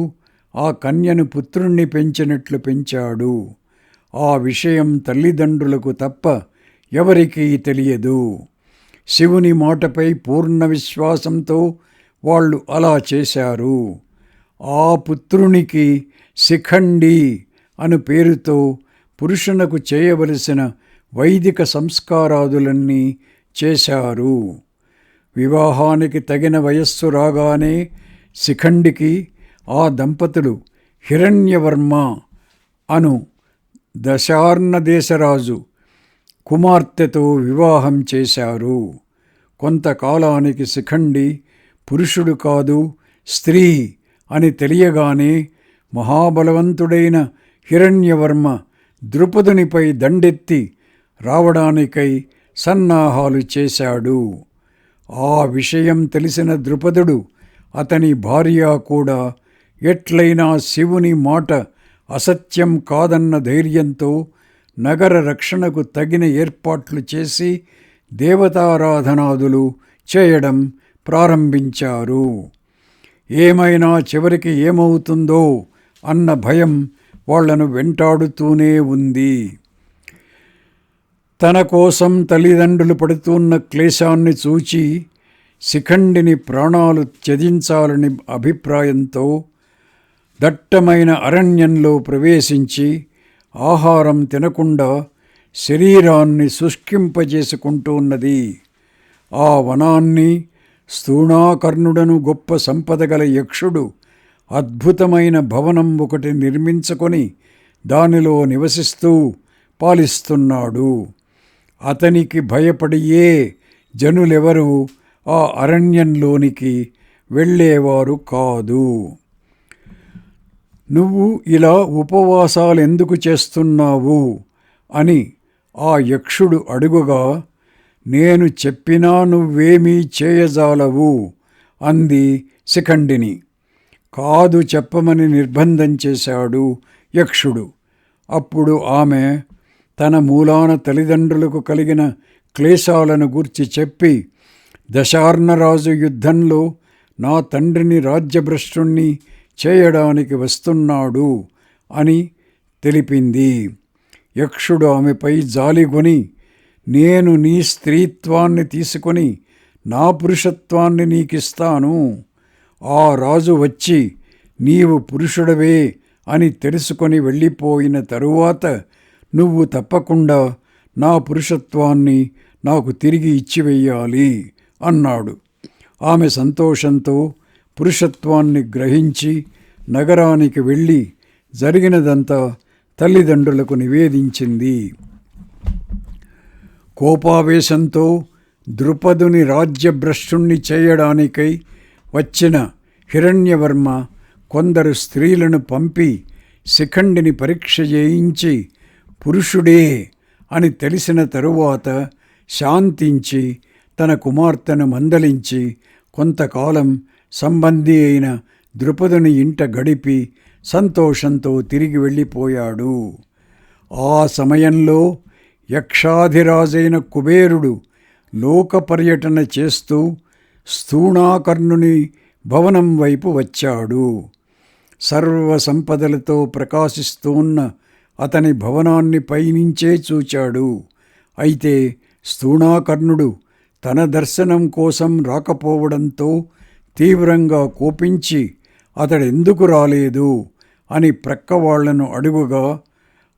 ఆ కన్యను పుత్రుణ్ణి పెంచినట్లు పెంచాడు. ఆ విషయం తల్లిదండ్రులకు తప్ప ఎవరికీ తెలియదు. శివుని మాటపై పూర్ణ విశ్వాసంతో వాళ్ళు అలా చేశారు. ఆ పుత్రునికి శిఖండి అను పేరుతో పురుషునకు చేయవలసిన వైదిక సంస్కారాదులన్నీ చేశారు. వివాహానికి తగిన వయస్సు రాగానే శిఖండికి ఆ దంపతులు హిరణ్యవర్మ అను దశార్ణ దేశరాజు కుమార్తెతో వివాహం చేశారు. కొంతకాలానికి శిఖండి పురుషుడు కాదు స్త్రీ అని తెలియగానే మహాబలవంతుడైన హిరణ్యవర్మ ద్రుపదునిపై దండెత్తి రావడానికై సన్నాహాలు చేశాడు. ఆ విషయం తెలిసిన ద్రుపదుడు అతని భార్య కూడా ఎట్లయినా శివుని మాట అసత్యం కాదన్న ధైర్యంతో నగర రక్షణకు తగిన ఏర్పాట్లు చేసి దేవతారాధనాదులు చేయడం ప్రారంభించారు. ఏమైనా చివరికి ఏమవుతుందో అన్న భయం వాళ్లను వెంటాడుతూనే ఉంది. తన కోసం తల్లిదండ్రులు పడుతున్న క్లేశాన్ని చూచి శిఖండిని ప్రాణాలు త్యజించాలని అభిప్రాయంతో దట్టమైన అరణ్యంలో ప్రవేశించి ఆహారం తినకుండా శరీరాన్ని శుష్కింపజేసుకుంటున్నది. ఆ వనాన్ని స్థూణాకర్ణుడను గొప్ప సంపద గల యక్షుడు అద్భుతమైన భవనం ఒకటి నిర్మించుకొని దానిలో నివసిస్తూ పాలిస్తున్నాడు. అతనికి భయపడియే జనులెవరూ ఆ అరణ్యంలోనికి వెళ్ళేవారు కాదు. నువ్వు ఇలా ఉపవాసాలెందుకు చేస్తున్నావు అని ఆ యక్షుడు అడుగుగా, నేను చెప్పినా నువ్వేమీ చేయజాలవు అంది శిఖండిని. కాదు చెప్పమని నిర్బంధం చేశాడు యక్షుడు. అప్పుడు ఆమె తన మూలాన తల్లిదండ్రులకు కలిగిన క్లేశాలను గూర్చి చెప్పి, దశార్ణరాజు యుద్ధంలో నా తండ్రిని రాజ్యభ్రష్టుణ్ణి చేయడానికి వస్తున్నాడు అని తెలిపింది. యక్షుడు ఆమెపై జాలిగొని, నేను నీ స్త్రీత్వాన్ని తీసుకొని నా పురుషత్వాన్ని నీకిస్తాను. ఆ రాజు వచ్చి నీవు పురుషుడవే అని తెలుసుకొని వెళ్ళిపోయిన తరువాత నువ్వు తప్పకుండా నా పురుషత్వాన్ని నాకు తిరిగి ఇచ్చివెయ్యాలి అన్నాడు. ఆమె సంతోషంతో పురుషత్వాన్ని గ్రహించి నగరానికి వెళ్ళి జరిగినదంతా తల్లిదండ్రులకు నివేదించింది. కోపావేశంతో ద్రుపదుని రాజ్యభ్రష్టుణ్ణి చేయడానికై వచ్చిన హిరణ్యవర్మ కొందరు స్త్రీలను పంపి శిఖండిని పరీక్ష చేయించి పురుషుడే అని తెలిసిన తరువాత శాంతించి తన కుమార్తెను మందలించి కొంతకాలం సంబంధి అయిన ద్రుపదుని ఇంట గడిపి సంతోషంతో తిరిగి వెళ్ళిపోయాడు. ఆ సమయంలో యక్షాధిరాజైన కుబేరుడు లోక పర్యటన చేస్తూ స్థూణాకర్ణుని భవనం వైపు వచ్చాడు. సర్వ సంపదలతో ప్రకాశిస్తూన్న అతని భవనాన్ని పైనుంచే చూచాడు. అయితే స్థూణాకర్ణుడు తన దర్శనం కోసం రాకపోవడంతో తీవ్రంగా కోపించి అతడెందుకు రాలేదు అని ప్రక్కవాళ్లను అడుగుగా,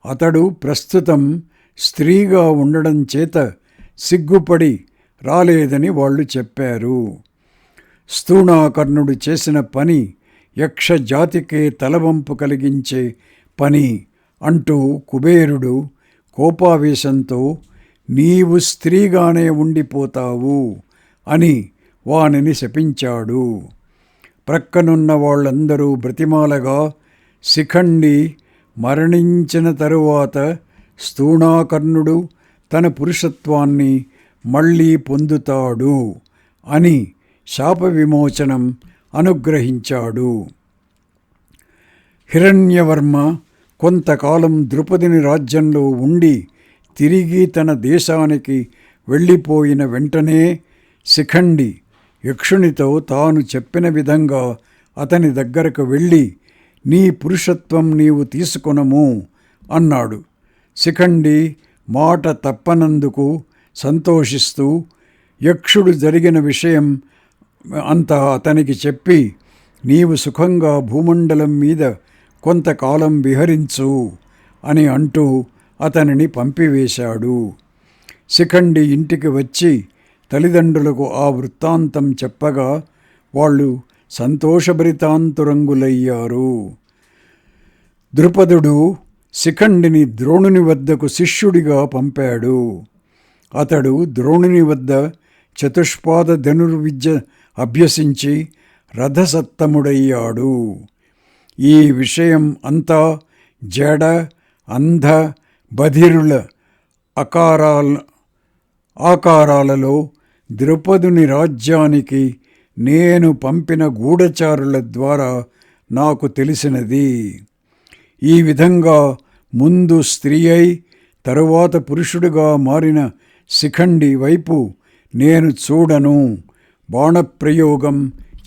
అతడు ప్రస్తుతం స్త్రీగా ఉండడం చేత సిగ్గుపడి రాలేదని వాళ్ళు చెప్పారు. స్థూణాకర్ణుడు చేసిన పని యక్షజాతికే తలవంపు కలిగించే పని అంటూ కుబేరుడు కోపావేశంతో నీవు స్త్రీగానే ఉండిపోతావు అని వానిని శపించాడు. ప్రక్కనున్న వాళ్ళందరూ బ్రతిమాలగా శిఖండి మరణించిన తరువాత స్థూణాకర్ణుడు తన పురుషత్వాన్ని మళ్ళీ పొందుతాడు అని శాప విమోచనం అనుగ్రహించాడు. హిరణ్యవర్మ కొంతకాలం ద్రుపదుని రాజ్యంలో ఉండి తిరిగి తన దేశానికి వెళ్ళిపోయిన వెంటనే శిఖండి యక్షునితో తాను చెప్పిన విధంగా అతని దగ్గరకు వెళ్ళి, నీ పురుషత్వం నీవు తీసుకొనము అన్నాడు. శిఖండి మాట తప్పనందుకు సంతోషిస్తూ యక్షుడు జరిగిన విషయం అంతా అతనికి చెప్పి, నీవు సుఖంగా భూమండలం మీద కొంతకాలం విహరించు అని అంటూ అతనిని పంపివేశాడు. శిఖండి ఇంటికి వచ్చి తల్లిదండ్రులకు ఆ వృత్తాంతం చెప్పగా వాళ్ళు సంతోషభరితాంతురంగులయ్యారు. ద్రుపదుడు శిఖండిని ద్రోణుని వద్దకు శిష్యుడిగా పంపాడు. అతడు ద్రోణుని వద్ద చతుష్పాద ధనుర్విద్య అభ్యసించి రథసత్తముడయ్యాడు. ఈ విషయం అంతా జడ, అంధ, బధిరుల ఆకారాలలో ద్రుపదుని రాజ్యానికి నేను పంపిన గూఢచారుల ద్వారా నాకు తెలిసినది. ఈ విధంగా ముందు స్త్రీ అయి తరువాత పురుషుడిగా మారిన శిఖండి వైపు నేను చూడను, బాణప్రయోగం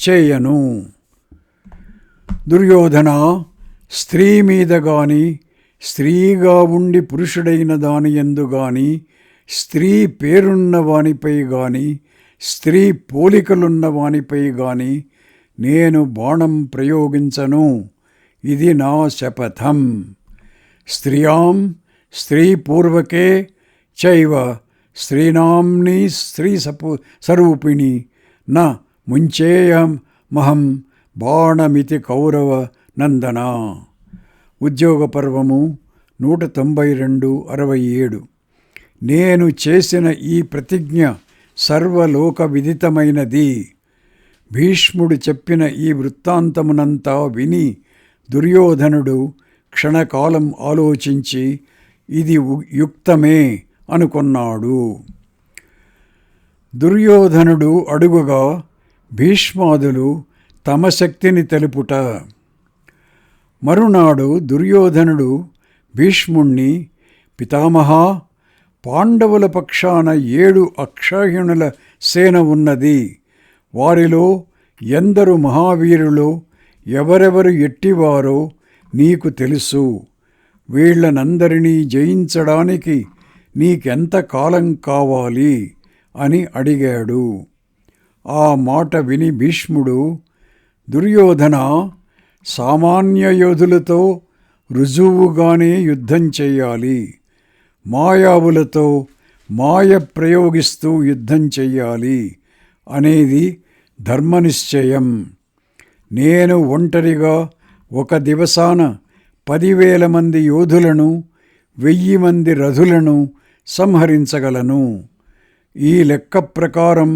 చేయను. దుర్యోధన, స్త్రీ మీద గాని, స్త్రీగా ఉండి పురుషుడైన దాని యందు గాని, స్త్రీ పేరున్న వానిపై గాని, స్త్రీ పోలికలున్న వానిపై గాని నేను బాణం ప్రయోగించను. ఇది నా శపథం. స్త్రియాం స్త్రీపూర్వకే చైవ స్త్రీనాంని స్త్రీ స్వరూపిణి న ముంచేయమహం బాణమితి కౌరవ నందన. ఉద్యోగ పర్వము 192:67. నేను చేసిన ఈ ప్రతిజ్ఞ సర్వలోక విదితమైనది. భీష్ముడు చెప్పిన ఈ వృత్తాంతమునంతా విని దుర్యోధనుడు క్షణకాలం ఆలోచించి ఇది యుక్తమే అనుకున్నాడు. దుర్యోధనుడు అడుగుగా భీష్మాదులు తమ శక్తిని తెలుపుట. మరునాడు దుర్యోధనుడు భీష్ముణ్ణి, పితామహ, పాండవుల పక్షాన 7 అక్షౌహిణుల సేన ఉన్నది. వారిలో ఎందరు మహావీరులో ఎవరెవరు ఎట్టివారో నీకు తెలుసు. వీళ్లనందరినీ జయించడానికి నీకెంత కాలం కావాలి అని అడిగాడు. ఆ మాట విని భీష్ముడు, దుర్యోధన, సామాన్య యోధులతో రుజువుగానే యుద్ధం చేయాలి. మాయావులతో మాయ ప్రయోగిస్తూ యుద్ధం చెయ్యాలి అనేది ధర్మనిశ్చయం. నేను ఒంటరిగా ఒక దివసాన 10,000 మంది యోధులను, 1000 మంది రథులను సంహరించగలను. ఈ లెక్క ప్రకారం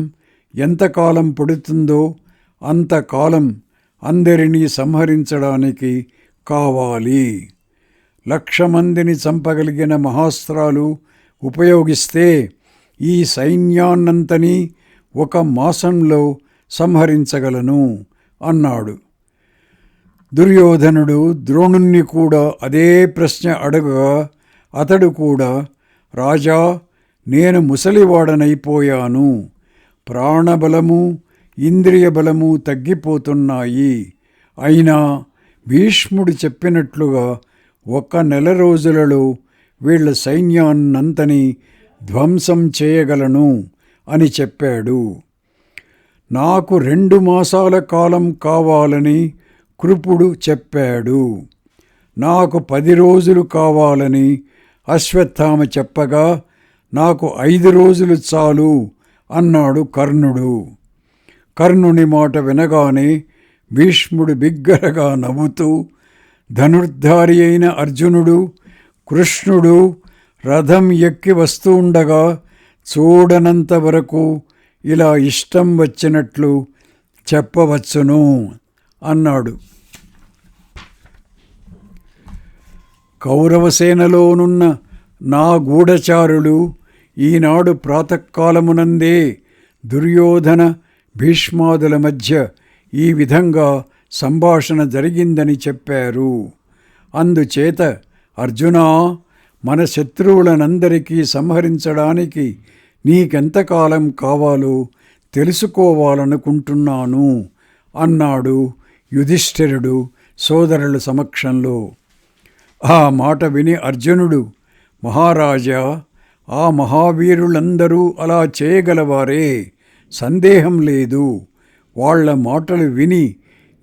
ఎంతకాలం పడుతుందో అంతకాలం అందరినీ సంహరించడానికి కావాలి. 1,00,000 మందిని చంపగలిగిన మహాస్త్రాలు ఉపయోగిస్తే ఈ సైన్యాన్నంతని 1 మాసంలో సంహరించగలను అన్నాడు. దుర్యోధనుడు ద్రోణుణ్ణి కూడా అదే ప్రశ్న అడగగా అతడు కూడా, రాజా, నేను ముసలివాడనైపోయాను. ప్రాణబలము, ఇంద్రియ బలము తగ్గిపోతున్నాయి. అయినా భీష్ముడు చెప్పినట్లుగా 1 నెల రోజులలో వీళ్ల సైన్యాన్నంతని ధ్వంసం చేయగలను అని చెప్పాడు. నాకు 2 మాసాల కాలం కావాలని కృపుడు చెప్పాడు. నాకు 10 రోజులు కావాలని అశ్వత్థామ చెప్పగా నాకు 5 రోజులు చాలు అన్నాడు కర్ణుడు. కర్ణుని మాట వినగానే భీష్ముడు బిగ్గరగా నవ్వుతూ, ధనుర్ధారి అయిన అర్జునుడు, కృష్ణుడు రథం ఎక్కి వస్తుండగా చూడనంత వరకు ఇలా ఇష్టం వచ్చినట్లు చెప్పవచ్చును అన్నాడు. కౌరవసేనలోనున్న నా గూఢచారులు ఈనాడు ప్రాతకాలమునందే దుర్యోధన భీష్మాదుల మధ్య ఈ విధంగా సంభాషణ జరిగిందని చెప్పారు. అందుచేత అర్జునా, మన శత్రువులనందరికీ సంహరించడానికి నీకెంతకాలం కావాలో తెలుసుకోవాలనుకుంటున్నాను అన్నాడు యుధిష్ఠిరుడు సోదరుల సమక్షంలో. ఆ మాట విని అర్జునుడు, మహారాజా, ఆ మహావీరులందరూ అలా చేయగలవారే, సందేహం లేదు. వాళ్ల మాటలు విని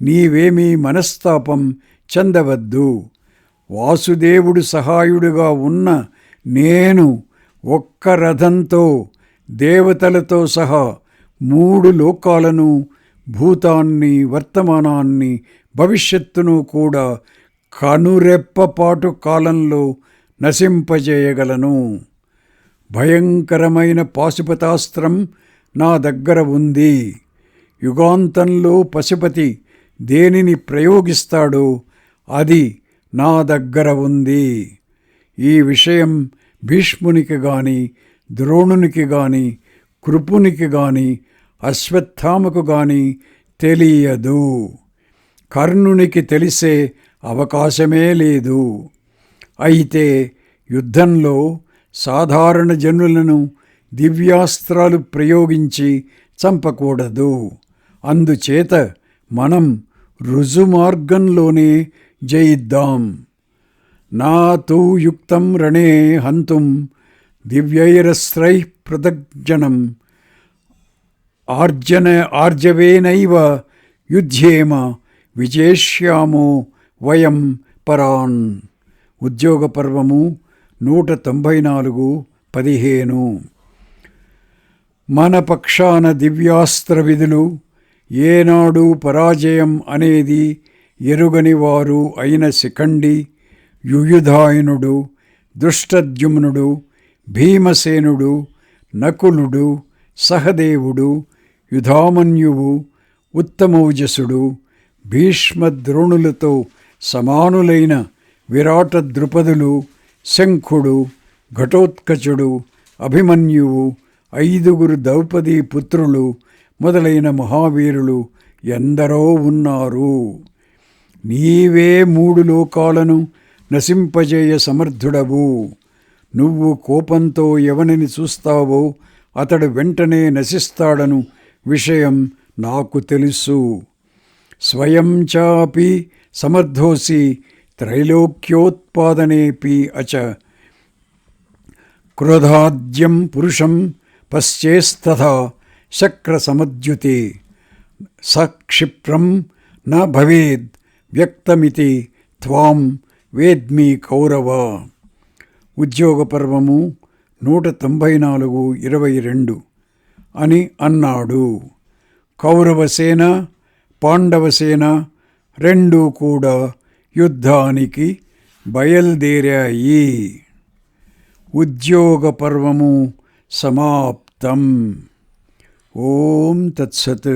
నీవేమీ మనస్తాపం చెందవద్దు. వాసుదేవుడు సహాయుడుగా ఉన్న నేను ఒక్క రథంతో దేవతలతో సహా 3 లోకాలను, భూతాన్ని, వర్తమానాన్ని, భవిష్యత్తును కూడా కనురెప్పపాటు కాలంలో నశింపజేయగలను. భయంకరమైన పాశుపతాస్త్రం నా దగ్గర ఉంది. యుగాంతంలో పశుపతి దేనిని ప్రయోగిస్తాడో అది నా దగ్గర ఉంది. ఈ విషయం భీష్మునికి గాని, ద్రోణునికి గాని, కృపునికి గాని, అశ్వత్థామకు గాని తెలియదు. కర్ణునికి తెలిసే అవకాశమే లేదు. అయితే యుద్ధంలో సాధారణ జనులను దివ్యాస్త్రాలు ప్రయోగించి చంపకూడదు. అందుచేత మనం రుజుమార్గంలోనే జయిద్దాం. నా తూ యుక్తం రణే హంతుం దివ్యైరస్త్రైః పృథగ్జనం ఆర్జవేనైవ యుధ్యేమ విజేష్యామో వయం పరాన్. ఉద్యోగ పర్వము 194:15. మన పక్షాన దివ్యాస్త్ర విధులు ఏనాడు పరాజయం అనేది ఎరుగని వారు అయిన శిఖండి, యుయుధాయనుడు, దృష్టద్యుమ్నుడు, భీమసేనుడు, నకులుడు, సహదేవుడు, యుధామన్యువు, ఉత్తమౌజసుడు, భీష్మద్రోణులతో సమానులైన విరాట ద్రుపదులు, శంఖుడు, ఘటోత్కచుడు, అభిమన్యువు, 5 ద్రౌపదీ పుత్రులు మొదలైన మహావీరులు ఎందరో ఉన్నారు. నీవే 3 లోకాలను నశింపజేయ సమర్థుడవు. నువ్వు కోపంతో ఎవనిని చూస్తావో అతడు వెంటనే నశిస్తాడను విషయం నాకు తెలుసు. స్వయం చాపి సమర్థోసి త్రైలోక్యోత్పాదనేపి అచ. క్రోధాద్యం పురుషం పశ్చేస్తథా శక్రసమద్యుతే సక్షిప్రం న భవేద్ వ్యక్తమితి త్వాం వేద్మి కౌరవ. ఉద్యోగ పర్వము 194:22 అని అన్నాడు. కౌరవసేన, పాండవసేన 2 కూడా యుద్ధానికి బయలుదేరాయి. ఉద్యోగ పర్వము సమాప్తం. ఓం తత్సత్.